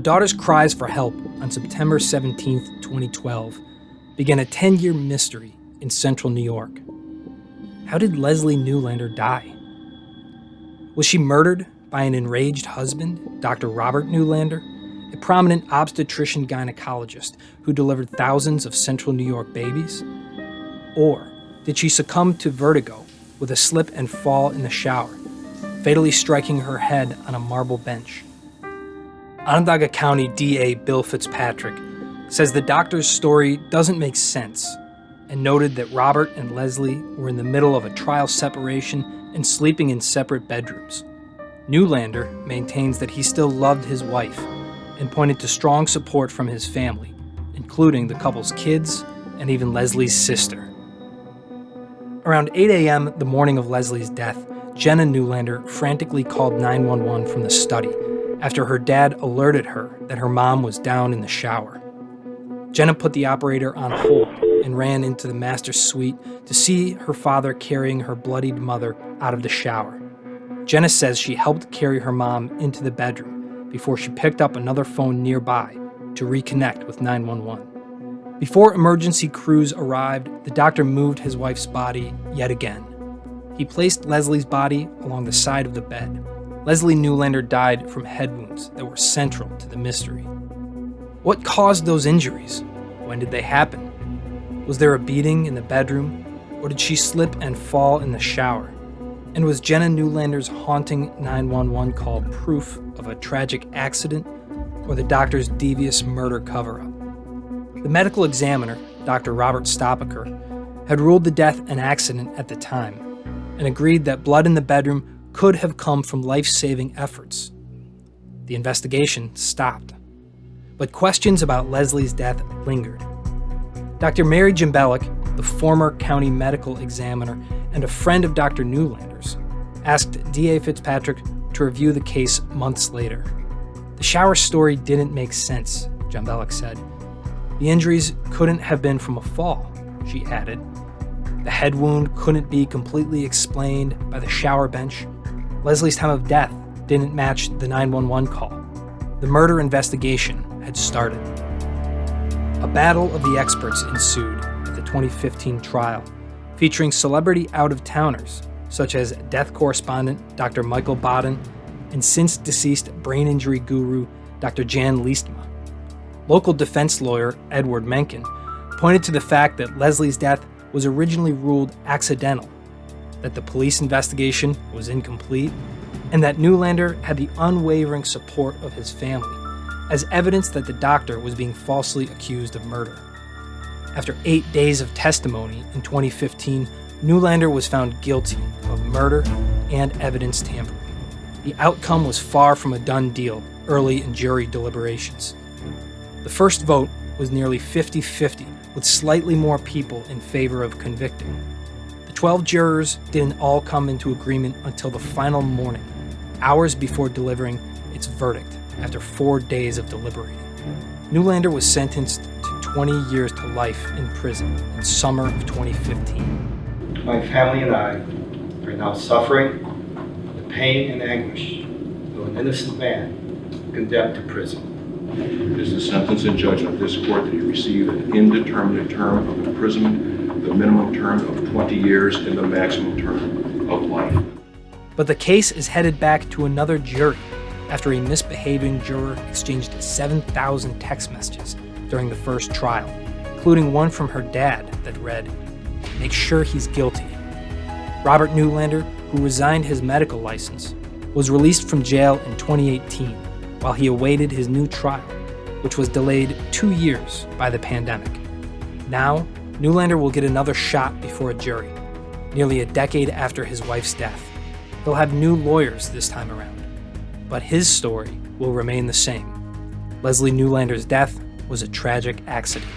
A daughter's cries for help on September 17, 2012, began a 10-year mystery in central New York. How did Leslie Neulander die? Was she murdered by an enraged husband, Dr. Robert Neulander, a prominent obstetrician-gynecologist who delivered thousands of central New York babies? Or did she succumb to vertigo with a slip and fall in the shower, fatally striking her head on a marble bench? Onondaga County DA Bill Fitzpatrick says the doctor's story doesn't make sense and noted that Robert and Leslie were in the middle of a trial separation and sleeping in separate bedrooms. Neulander maintains that he still loved his wife and pointed to strong support from his family, including the couple's kids and even Leslie's sister. Around 8 a.m. the morning of Leslie's death, Jenna Neulander frantically called 911 from the study after her dad alerted her that her mom was down in the shower. Jenna put the operator on hold and ran into the master suite to see her father carrying her bloodied mother out of the shower. Jenna says she helped carry her mom into the bedroom before she picked up another phone nearby to reconnect with 911. Before emergency crews arrived, the doctor moved his wife's body yet again. He placed Leslie's body along the side of the bed. Leslie Neulander died from head wounds that were central to the mystery. What caused those injuries? When did they happen? Was there a beating in the bedroom, or did she slip and fall in the shower? And was Jenna Neulander's haunting 911 call proof of a tragic accident or the doctor's devious murder cover-up? The medical examiner, Dr. Robert Stopaker, had ruled the death an accident at the time and agreed that blood in the bedroom could have come from life-saving efforts. The investigation stopped, but questions about Leslie's death lingered. Dr. Mary Jimbelik, the former county medical examiner and a friend of Dr. Neulander's, asked DA Fitzpatrick to review the case months later. The shower story didn't make sense, Jimbelik said. The injuries couldn't have been from a fall, she added. The head wound couldn't be completely explained by the shower bench. Leslie's time of death didn't match the 911 call. The murder investigation had started. A battle of the experts ensued at the 2015 trial, featuring celebrity out-of-towners such as death correspondent Dr. Michael Baden and since-deceased brain injury guru Dr. Jan Liestma. Local defense lawyer Edward Mencken pointed to the fact that Leslie's death was originally ruled accidental, that the police investigation was incomplete, and that Neulander had the unwavering support of his family, as evidence that the doctor was being falsely accused of murder. After 8 days of testimony in 2015, Neulander was found guilty of murder and evidence tampering. The outcome was far from a done deal early in jury deliberations. The first vote was nearly 50-50, with slightly more people in favor of convicting. The 12 jurors didn't all come into agreement until the final morning, hours before delivering its verdict after 4 days of deliberating. Neulander was sentenced to 20 years to life in prison in summer of 2015. My family and I are now suffering the pain and anguish of an innocent man condemned to prison. It is the sentence and judgment of this court that you receive an indeterminate term of imprisonment, the minimum term of 20 years and the maximum term of life. But the case is headed back to another jury after a misbehaving juror exchanged 7,000 text messages during the first trial, including one from her dad that read, "Make sure he's guilty." Robert Neulander, who resigned his medical license, was released from jail in 2018 while he awaited his new trial, which was delayed 2 years by the pandemic. Now, Neulander will get another shot before a jury, nearly a decade after his wife's death. He'll have new lawyers this time around, but his story will remain the same. Leslie Neulander's death was a tragic accident.